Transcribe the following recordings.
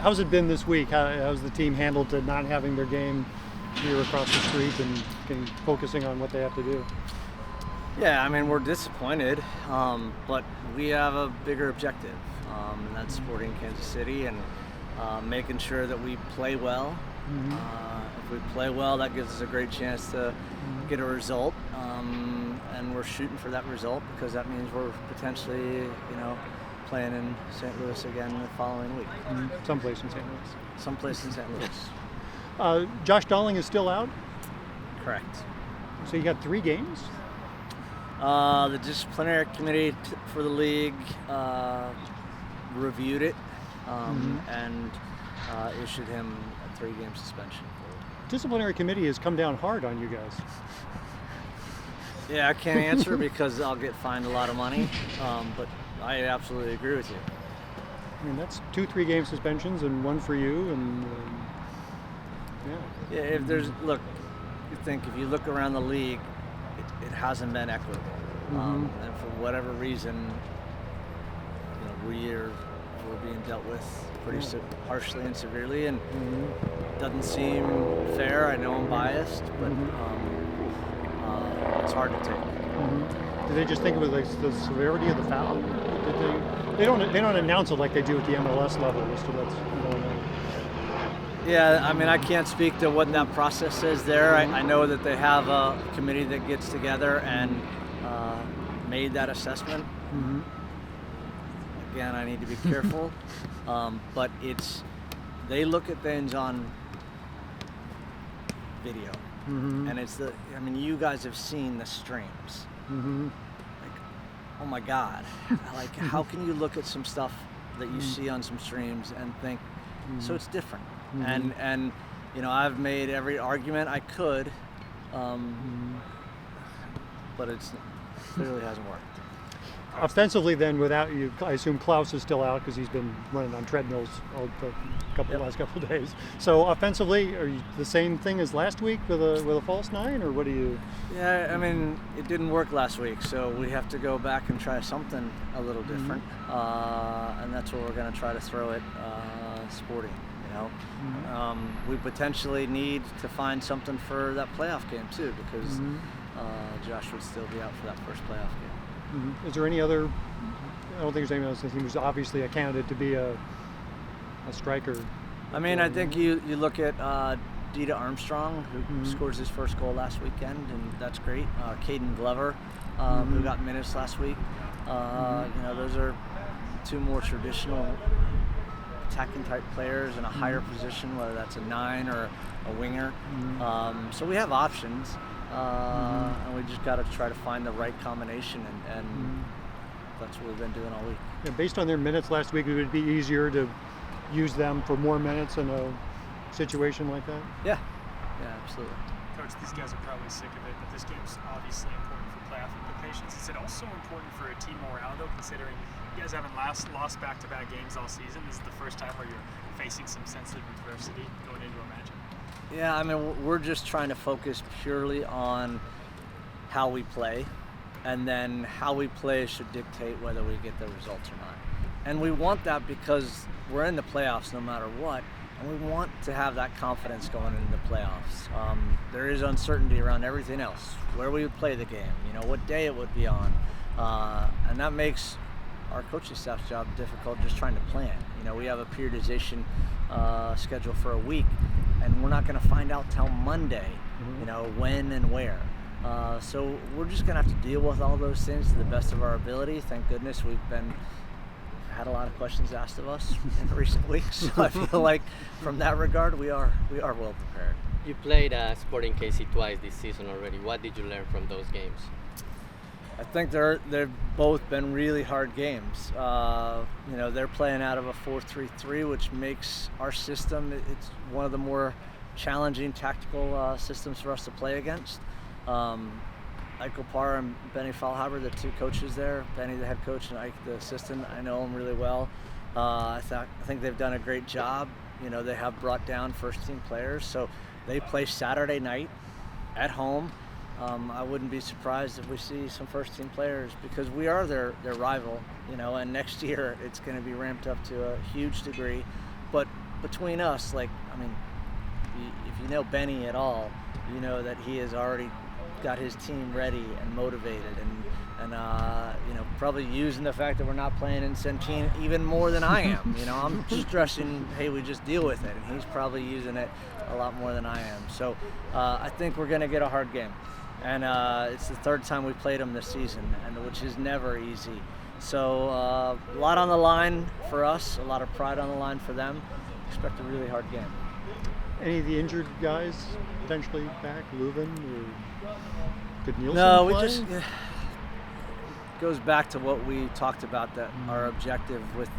how's it been this week? How's the team handled to not having their game here across the street and focusing on what they have to do? Yeah, I mean, we're disappointed, but we have a bigger objective, and that's supporting Kansas City and making sure that we play well. If we play well, that gives us a great chance to get a result, and we're shooting for that result because that means we're potentially, playing in St. Louis again the following week. Someplace in St. Louis. Someplace in St. Louis. Josh Dolling is still out? Correct. So you got 3 games? The disciplinary committee for the league reviewed it and issued him a 3-game suspension. Disciplinary committee has come down hard on you guys. Yeah, I can't answer because I'll get fined a lot of money, but I absolutely agree with you. I mean, that's 2 3-game suspensions and 1 for you, and yeah. If you look around the league, it hasn't been equitable, and for whatever reason, we're being dealt with pretty harshly and severely, and it doesn't seem fair. I know I'm biased, but it's hard to take. Did they just think it was like the severity of the foul? They don't announce it like they do at the MLS level as to what's going on. Yeah, I mean, I can't speak to what that process is there. I know that they have a committee that gets together and made that assessment. Again, I need to be careful, but they look at things on video, and you guys have seen the streams. Like, oh my God, like how can you look at some stuff that you see on some streams and think, so it's different? And I've made every argument I could, but it clearly hasn't worked. Offensively, then, without you, I assume Klaus is still out because he's been running on treadmills the last couple of days. So offensively, are you the same thing as last week with a false 9, or what do you? Yeah, I mean, it didn't work last week, so we have to go back and try something a little different, and that's what we're going to try to throw at Sporting. We potentially need to find something for that playoff game too, because Josh would still be out for that first playoff game. Is there any other? I don't think there's anyone else who's obviously a candidate to be a striker. I mean, I think you look at Dita Armstrong, who scores his first goal last weekend, and that's great. Caden Glover, who got minutes last week. Those are 2 more traditional attacking type players in a higher position, whether that's a 9 or a winger. So we have options. And we just got to try to find the right combination, and that's what we've been doing all week. Yeah, based on their minutes last week, it would be easier to use them for more minutes in a situation like that? Yeah, absolutely. Coach, these guys are probably sick of it, but this game's obviously important for playoff implications. Is it also important for a team morale, though, considering you guys haven't lost back-to-back games all season? This is the first time where you're facing some sensitive adversity going into a matchup. Yeah, I mean, we're just trying to focus purely on how we play, and then how we play should dictate whether we get the results or not. And we want that because we're in the playoffs no matter what, and we want to have that confidence going into the playoffs. There is uncertainty around everything else, where we would play the game, what day it would be on, and that makes our coaching staff's job difficult just trying to plan. We have a periodization schedule for a week, and we're not going to find out till Monday, when and where. So we're just going to have to deal with all those things to the best of our ability. Thank goodness we've had a lot of questions asked of us in recent weeks. So I feel like from that regard, we are well prepared. You played Sporting KC twice this season already. What did you learn from those games? I think they've both been really hard games. They're playing out of a 4-3-3, which makes our system, it's one of the more challenging tactical systems for us to play against. Ike Opara and Benny Fallhaber, the 2 coaches there, Benny the head coach and Ike the assistant, I know them really well. I think they've done a great job. They have brought down first team players, so they play Saturday night at home. I wouldn't be surprised if we see some first team players because we are their rival, and next year it's going to be ramped up to a huge degree. But between us, like, I mean, if you know Benny at all, you know that he has already got his team ready and motivated, and probably using the fact that we're not playing in Centene even more than I am. I'm stressing, hey, we just deal with it, and he's probably using it a lot more than I am. So I think we're going to get a hard game, and it's the third time we played them this season, and which is never easy. So a lot on the line for us, a lot of pride on the line for them. Expect a really hard game. Any of the injured guys potentially back? Leuven or could Nielsen No, play? we just goes back to what we talked about, that our objective with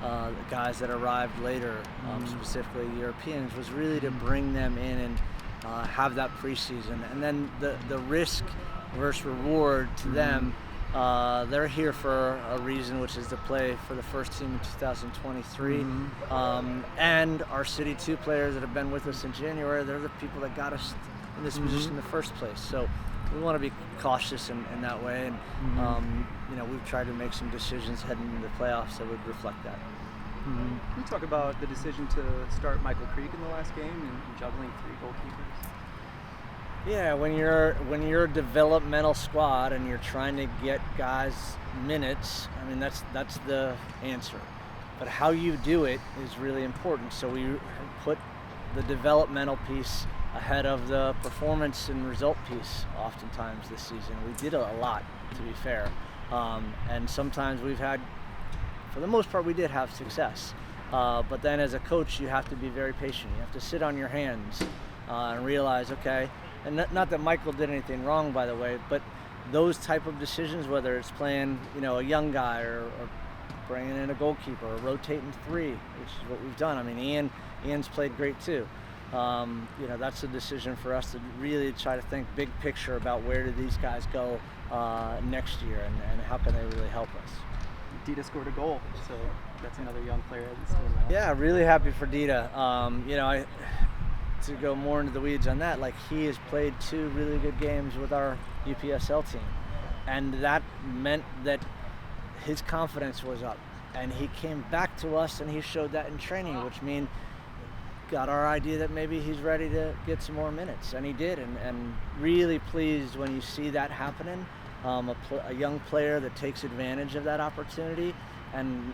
the guys that arrived later, specifically Europeans, was really to bring them in and have that preseason, and then the risk versus reward to them. They're here for a reason, which is to play for the first team in 2023. And our City 2 players that have been with us in January, they're the people that got us in this position in the first place. So we want to be cautious in that way. And, we've tried to make some decisions heading into the playoffs that would reflect that. Can you talk about the decision to start Michael Creek in the last game and juggling 3 goalkeepers? Yeah, when you're a developmental squad and you're trying to get guys minutes, I mean that's the answer. But how you do it is really important. So we put the developmental piece ahead of the performance and result piece oftentimes this season. We did a lot, to be fair. And sometimes we've had, for the most part, we did have success. But then as a coach, you have to be very patient. You have to sit on your hands and realize, okay, and not that Michael did anything wrong, by the way, but those type of decisions, whether it's playing, a young guy or bringing in a goalkeeper or rotating 3, which is what we've done. I mean, Ian's played great too. That's a decision for us to really try to think big picture about where do these guys go next year, and how can they really help us. Dita scored a goal, so that's another young player that's team. Yeah, really happy for Dita. To go more into the weeds on that, like, he has played 2 really good games with our UPSL team, and that meant that his confidence was up, and he came back to us and he showed that in training, which means got our idea that maybe he's ready to get some more minutes, and he did, and really pleased when you see that happening. A young player that takes advantage of that opportunity, and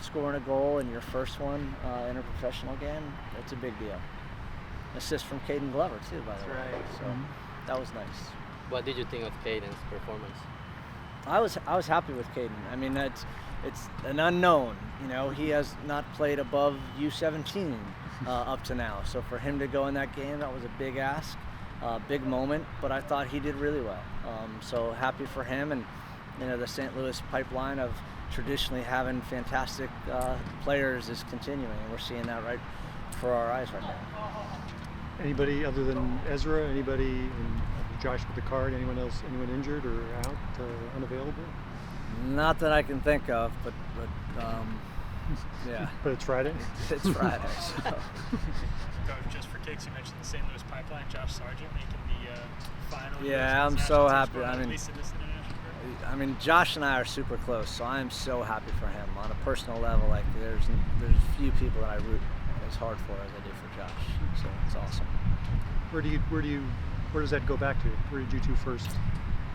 scoring a goal in your first one in a professional game, that's a big deal. Assist from Caden Glover too, by the way. Right. So that was nice. What did you think of Caden's performance? I was happy with Caden. I mean, it's an unknown. He has not played above U17 up to now. So for him to go in that game, that was a big ask, big moment. But I thought he did really well. So happy for him, and the St. Louis pipeline of traditionally having fantastic players is continuing, and we're seeing that right before our eyes right now. Anybody other than Ezra? Anybody? Josh with the card? Anyone else? Anyone injured or out? Unavailable? Not that I can think of, but yeah. But it's Friday. It's Friday. So. Just for kicks, you mentioned the St. Louis pipeline. Josh Sargent making the final. Yeah, I'm international so team happy. squad, at least in this international group. I mean, Josh and I are super close, so I'm so happy for him on a personal level. Like, there's few people that I root as hard for as I do for Josh. So it's awesome. Where does that go back to? Where did you 2 first?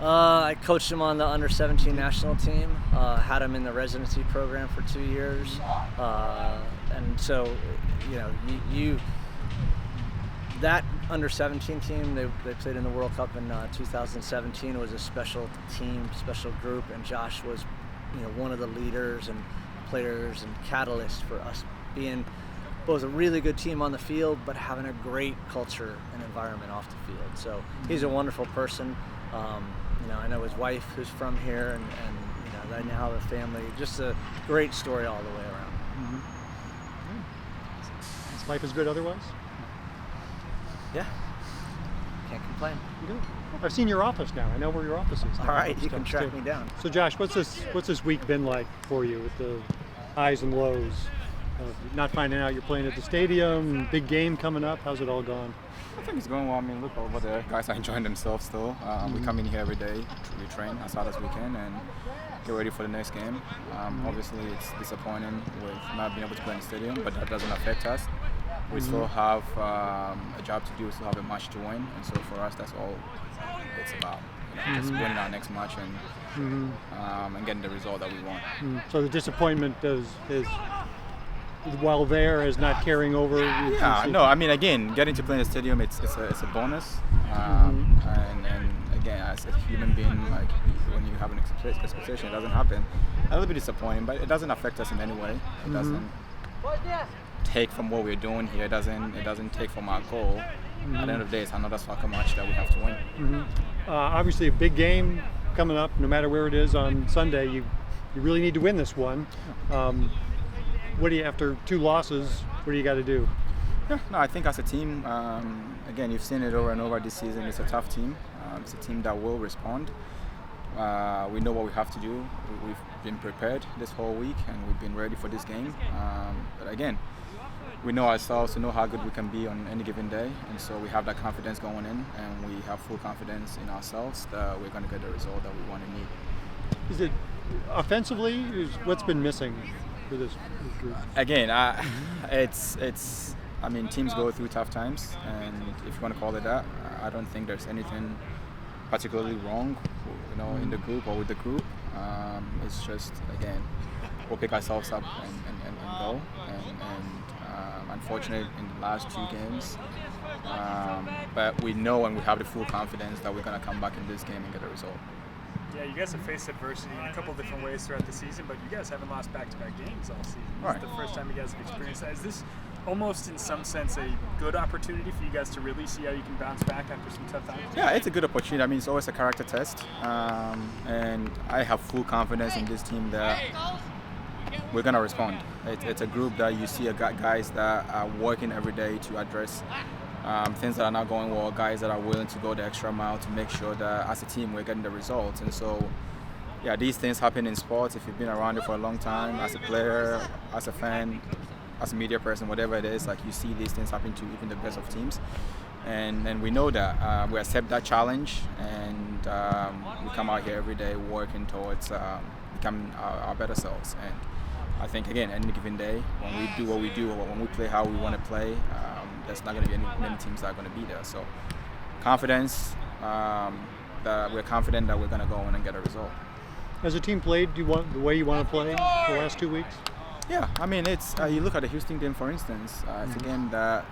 I coached him on the under-17 national team. Had him in the residency program for 2 years, and so that under-17 team, they played in the World Cup in 2017. It was a special team, special group, and Josh was one of the leaders and players and catalyst for us being both a really good team on the field, but having a great culture and environment off the field. So he's a wonderful person. I know his wife, who's from here, and they now have a family. Just a great story all the way around. His life is good otherwise? Yeah, can't complain. Good. I've seen your office now. I know where your office is. All right, you can track me down. So Josh, what's this week been like for you with the highs and lows? Not finding out you're playing at the stadium, big game coming up. How's it all gone? I think it's going well. I mean, look over there. Guys are enjoying themselves still. We come in here every day, we train as hard as we can, and get ready for the next game. Obviously, it's disappointing with not being able to play in the stadium, but that doesn't affect us. We still have a job to do. We still have a match to win, and so for us, that's all it's about. Just winning our next match and getting the result that we want. So the disappointment is while there is not carrying over. Yeah, no. I mean, again, getting to play in the stadium, it's a bonus. And again, as a human being, like when you have an expectation, it doesn't happen. A little bit disappointing, but it doesn't affect us in any way. It doesn't take from what we're doing here. It doesn't take from our goal. At the end of the day, it's another soccer match that we have to win. Obviously, a big game coming up. No matter where it is on Sunday, you really need to win this one. What do you, after 2 losses, what do you got to do? Yeah, no, I think as a team, again, you've seen it over and over this season. It's a tough team. It's a team that will respond. We know what we have to do. We've been prepared this whole week, and we've been ready for this game. But again, we know ourselves, we know how good we can be on any given day, and so we have that confidence going in, and we have full confidence in ourselves that we're going to get the result that we want to need. Is it offensively? What's been missing for this group? Again, it's. I mean, teams go through tough times, and if you want to call it that, I don't think there's anything particularly wrong, in the group or with the group. It's just, again, we'll pick ourselves up and go. Unfortunate in the last 2 games, but we know and we have the full confidence that we're going to come back in this game and get a result. Yeah, you guys have faced adversity in a couple different ways throughout the season, but you guys haven't lost back-to-back games all season. This is the first time you guys have experienced that. Is this almost, in some sense, a good opportunity for you guys to really see how you can bounce back after some tough times? Yeah, it's a good opportunity. I mean, it's always a character test, and I have full confidence in this team that we're going to respond. It's a group that you see guys that are working every day to address things that are not going well, guys that are willing to go the extra mile to make sure that as a team we're getting the results. And so, yeah, these things happen in sports. If you've been around it for a long time, as a player, as a fan, as a media person, whatever it is, like you see these things happen to even the best of teams. And we know that. We accept that challenge, and we come out here every day working towards becoming our better selves. And I think, again, any given day, when we do what we do, or when we play how we want to play, there's not going to be many teams that are going to be there. So confidence, that we're confident that we're going to go in and get a result. As a team played, do you want the way you want to play the last 2 weeks? Yeah, I mean, it's you look at the Houston game, for instance. It's a game that,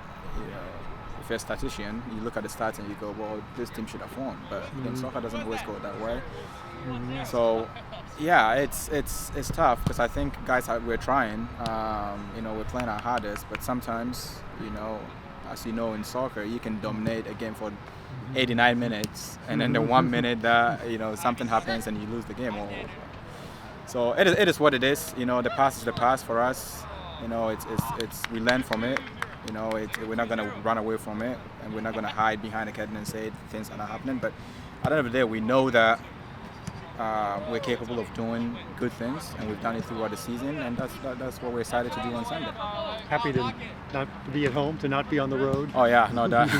if you're a statistician, you look at the stats and you go, well, this team should have won. But again, soccer doesn't always go that way. So, yeah, it's tough because I think guys, we're trying. We're playing our hardest, but sometimes, as you know in soccer, you can dominate a game for 89 minutes, and then the 1 minute that something happens and you lose the game. So it is what it is. The past is the past for us. It's we learn from it. We're not gonna run away from it, and we're not gonna hide behind the curtain and say things are not happening. But at the end of the day, we know that we're capable of doing good things, and we've done it throughout the season, and that's what we're excited to do on Sunday. Happy to not to be at home, to not be on the road. Oh yeah, no doubt.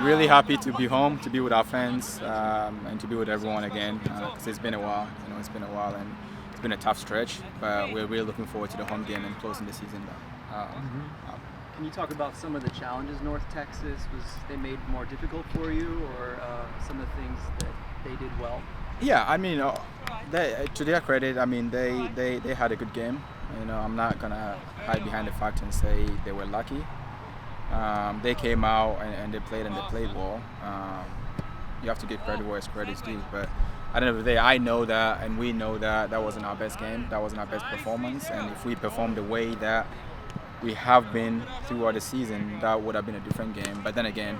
Really happy to be home, to be with our fans, and to be with everyone again. Because it's been a while. It's been a while, and it's been a tough stretch. But we're really looking forward to the home game and closing the season down. Can you talk about some of the challenges North Texas they made more difficult for you, or some of the things that they did well? Yeah, I mean, to their credit, I mean they had a good game. I'm not gonna hide behind the fact and say they were lucky. They came out and they played well. You have to give credit where credit's due, but at the end of the day, I know that, and we know that wasn't our best game. That wasn't our best performance, and if we performed the way that we have been throughout the season, that would have been a different game. But then again,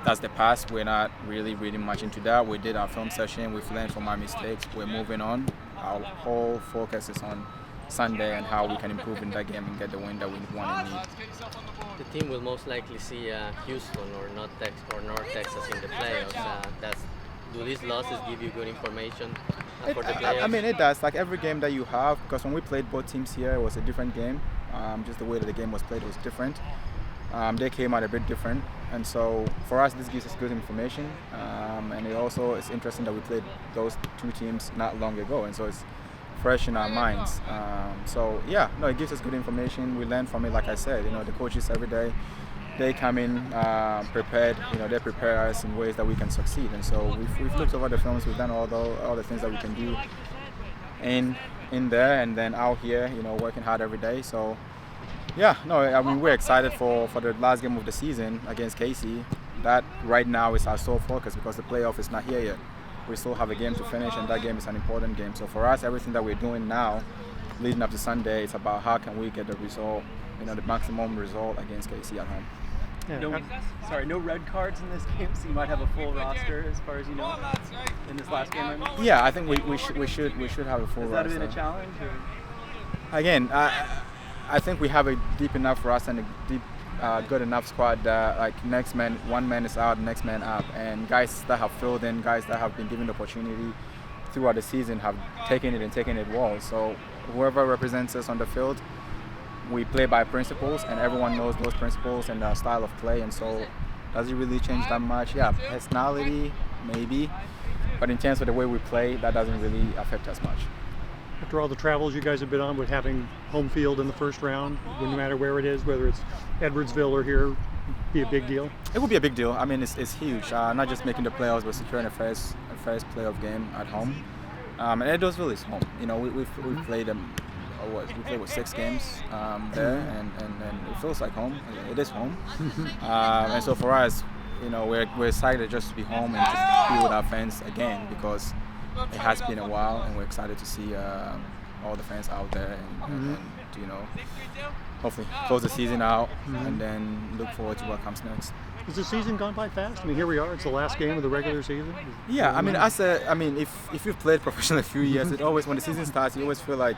that's the past. We're not really reading much into that. We did our film session. We've learned from our mistakes. We're moving on. Our whole focus is on Sunday and how we can improve in that game and get the win that we want and need. The team will most likely see Houston or North Texas in the playoffs. That's Do these losses give you good information for the I players? mean, it does. Like every game that you have, because when we played both teams here, it was a different game. Just the way that the game was played was different. They came out a bit different, and so for us, this gives us good information. And it also is interesting that we played those two teams not long ago, and so it's fresh in our minds. So yeah, no, it gives us good information. We learn from it. Like I said, the coaches every day, they come in prepared. They prepare us in ways that we can succeed. And so we've looked over the films. We've done all the things that we can do in there and then out here. Working hard every day. So yeah, no, I mean we're excited for the last game of the season against KC. That right now is our sole focus because the playoff is not here yet. We still have a game to finish, and that game is an important game. So for us, everything that we're doing now, leading up to Sunday, it's about how can we get the result, the maximum result against KC at home. Yeah. No red cards in this game, so you might have a full roster as far as you know in this last game. I mean. Yeah, I think we should have a full roster. Has that been a challenge? Or? Again, I think we have a deep enough roster and a good enough squad that one man is out, next man up, and guys that have filled in, guys that have been given the opportunity throughout the season have taken it well. So whoever represents us on the field, we play by principles, and everyone knows those principles and our style of play. And so, does it really change that much? Yeah, personality maybe, but in terms of the way we play, that doesn't really affect us much. After all the travels you guys have been on with having home field in the first round, no matter where it is, whether it's Edwardsville or here, be a big deal? It will be a big deal. I mean, it's huge. Not just making the playoffs, but securing a first playoff game at home. And Edwardsville is home. We've played them. We played with 6 games there, and it feels like home. It is home. And so for us, we're excited just to be home and just be with our fans again because it has been a while, and we're excited to see all the fans out there and hopefully close the season out and then look forward to what comes next. Has the season gone by fast? I mean, here we are. It's the last game of the regular season. Yeah, I mean, if you've played professionally a few years, it always when the season starts, you always feel like,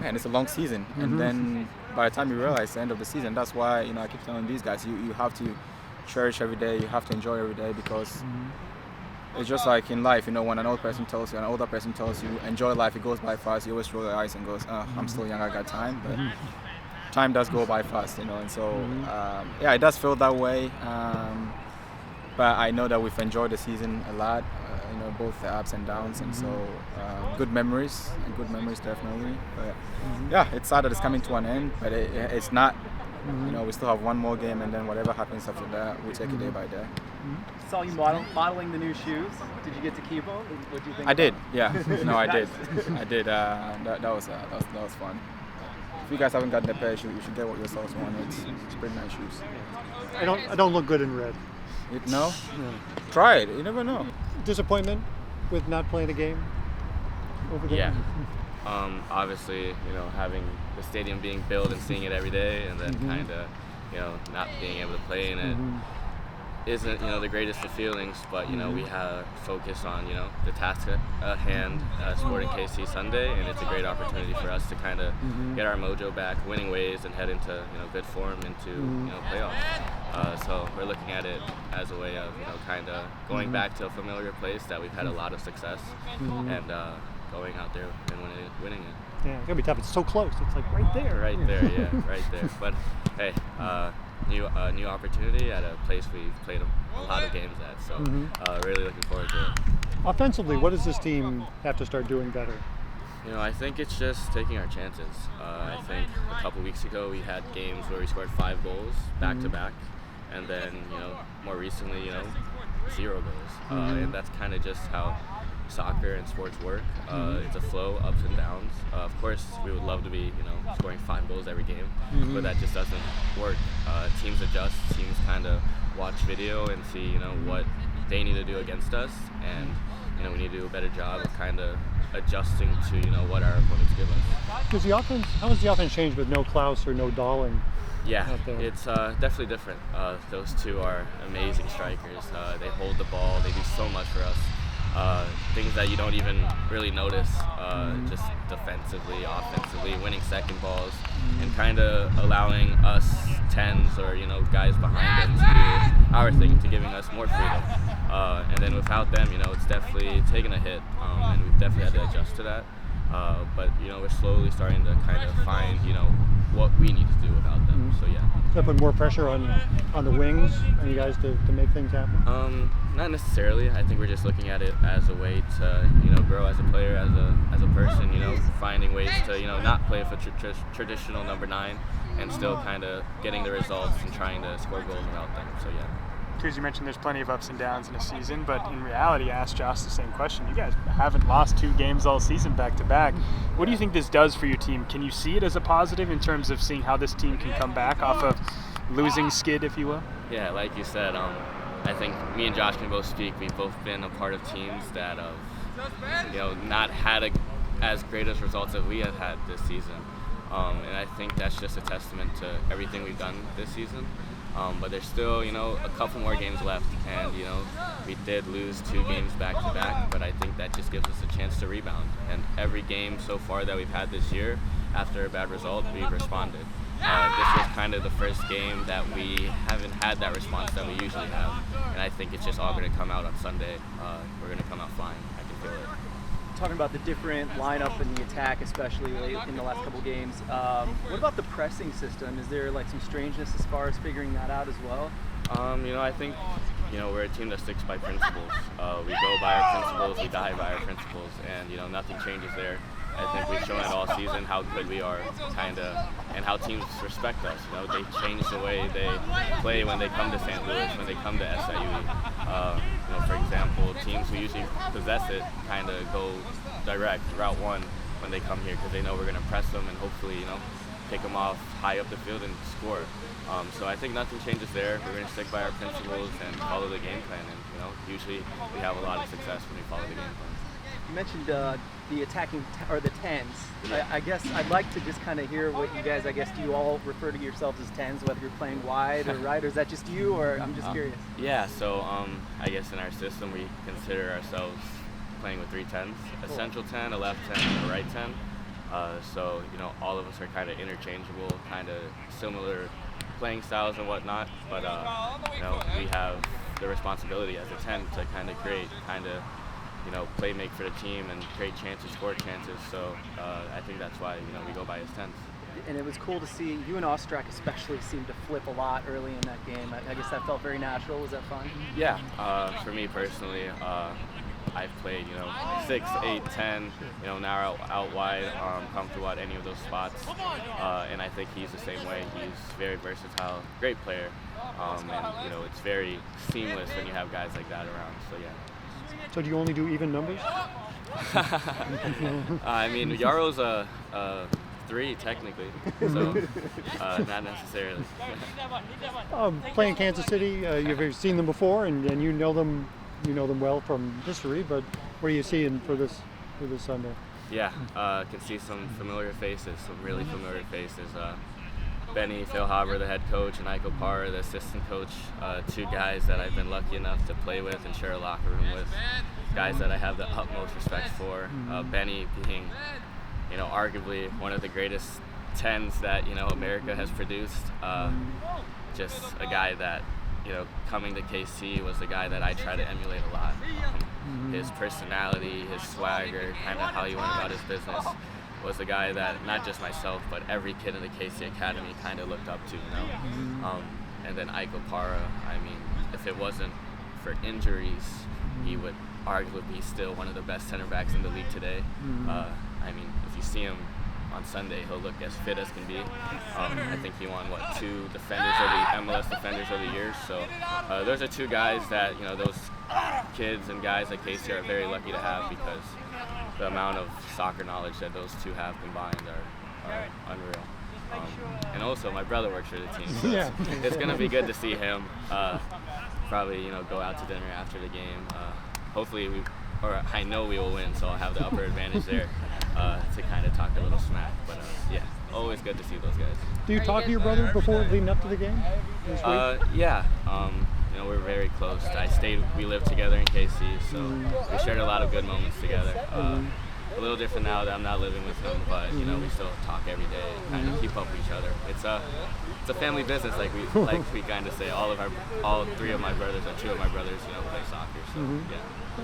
man, it's a long season, and then by the time you realize the end of the season, that's why I keep telling these guys, you have to cherish every day, you have to enjoy every day because. It's just like in life, when an older person tells you, enjoy life, it goes by fast, you always roll your eyes and goes, I'm still young, I got time. But time does go by fast, and so, it does feel that way. But I know that we've enjoyed the season a lot, both the ups and downs, and so good memories definitely. But yeah, it's sad that it's coming to an end, but it's not. We still have one more game, and then whatever happens after that, we take it day by day. Saw you modeling the new shoes. Did you get to keep them? What do you think? I did. Yeah. No, I did. I did. That was fun. If you guys haven't gotten a pair of shoes, you should get yourselves one. It's pretty nice shoes. I don't look good in red. No? Try it. You never know. Disappointment with not playing a game over there? Yeah. Obviously, having the stadium being built and seeing it every day, and then kind of, not being able to play in it isn't, the greatest of feelings. But we have focus on, the task at hand, supporting KC Sunday, and it's a great opportunity for us to kind of get our mojo back, winning ways, and head into good form into playoffs. So we're looking at it as a way of kind of going back to a familiar place that we've had a lot of success and going out there and winning it. Yeah, it's gonna be tough. It's so close. It's like right there. Right there. But hey, new opportunity at a place we've played a lot of games at. So really looking forward to it. Offensively, what does this team have to start doing better? I think it's just taking our chances. I think a couple weeks ago we had games where we scored 5 goals back to back, and then more recently 0 goals, and that's kind of just how soccer and sports work. It's a flow, ups and downs. Of course, we would love to be, scoring 5 goals every game, but that just doesn't work. Teams adjust. Teams kind of watch video and see, what they need to do against us, and we need to do a better job of kind of adjusting to, what our opponents give us. How has the offense changed with no Klaus or no Dalling? Yeah, it's definitely different. Those two are amazing strikers. They hold the ball. They do so much for us. Things that you don't even really notice, just defensively, offensively, winning second balls, and kind of allowing us 10s or guys behind them to do our thing, to giving us more freedom. And then without them, it's definitely taken a hit, and we've definitely had to adjust to that. But we're slowly starting to kind of find what we need to do without them. So yeah. Does that put more pressure on the wings and you guys to make things happen? Not necessarily. I think we're just looking at it as a way to grow as a player, as a person. Finding ways to not play with a traditional number 9 and still kind of getting the results and trying to score goals without them. So yeah. Because you mentioned there's plenty of ups and downs in a season, but in reality, I asked Josh the same question. You guys haven't lost 2 games all season back to back. What do you think this does for your team? Can you see it as a positive in terms of seeing how this team can come back off of losing skid, if you will? Yeah, like you said, I think me and Josh can both speak. We've both been a part of teams that have, not had as great as results as we have had this season. And I think that's just a testament to everything we've done this season. But there's still, a couple more games left, and we did lose 2 games back to back, but I think that just gives us a chance to rebound. And every game so far that we've had this year, after a bad result, we've responded. This was kind of the first game that we haven't had that response that we usually have, and I think it's just all going to come out on Sunday. We're going to come out fine. I can feel it. Talking about the different lineup and the attack, especially late in the last couple games. What about the pressing system? Is there some strangeness as far as figuring that out as well? I think we're a team that sticks by principles. We go by our principles, we die by our principles, and nothing changes there. I think we've shown it all season how good we are, and how teams respect us. They change the way they play when they come to St. Louis, when they come to SIUE. For example, teams who usually possess it kind of go direct, route 1, when they come here, because they know we're going to press them and hopefully, pick them off high up the field and score. So I think nothing changes there. We're going to stick by our principles and follow the game plan, and usually we have a lot of success when we follow the game plan. You mentioned the attacking or the 10s. Yeah. I guess I'd like to just kind of hear what you guys, do you all refer to yourselves as 10s, whether you're playing wide or right, or is that just you, or I'm just curious? Yeah, so I guess in our system we consider ourselves playing with 3 10s, a central 10, a left 10, and a right 10. So all of us are kind of interchangeable, kind of similar playing styles and whatnot, but we have the responsibility as a 10 to kind of create, play make for the team and create chances, score chances. So I think that's why we go by as 10s. And it was cool to see you and Ostrak especially seemed to flip a lot early in that game. I guess that felt very natural. Was that fun? Yeah, for me personally, I've played 6, 8, 10. Now out wide, comfortable at any of those spots, and I think he's the same way. He's very versatile, great player, and it's very seamless when you have guys like that around. So yeah. So do you only do even numbers? I mean, Yaro's a 3 technically, so not necessarily. Playing Kansas City, you've seen them before, and you know them well from history. But what are you seeing for this Sunday? Yeah, can see some familiar faces, some really familiar faces. Benny Philhaber, the head coach, and Iko Parra, the assistant coach, 2 guys that I've been lucky enough to play with and share a locker room with, guys that I have the utmost respect for. Benny being, arguably one of the greatest 10s that, America has produced. Just a guy that, coming to KC was the guy that I try to emulate a lot. His personality, his swagger, kind of how he went about his business, was the guy that not just myself, but every kid in the KC Academy kind of looked up to, And then Iko Parra, I mean, if it wasn't for injuries, he would arguably be still one of the best center backs in the league today. I mean, if you see him on Sunday, he'll look as fit as can be. I think he won, 2 defenders of the MLS Defenders of the Year. So those are 2 guys that, those kids and guys at KC are very lucky to have, because the amount of soccer knowledge that those 2 have combined are unreal. And also, my brother works for the team, so Yeah. it's going to be good to see him. Probably, go out to dinner after the game. Hopefully, I know we will win, so I'll have the upper advantage there to kind of talk a little smack. But yeah, always good to see those guys. Do you talk to your brother before leading up to the game this week? Yeah. We're very close. We lived together in KC, so we shared a lot of good moments together. a little different now that I'm not living with him, but you know, we still talk every day and kind of keep up with each other. It's a family business, like we kind of say. All 3 of my brothers, or 2 of my brothers, you know, play soccer. So yeah.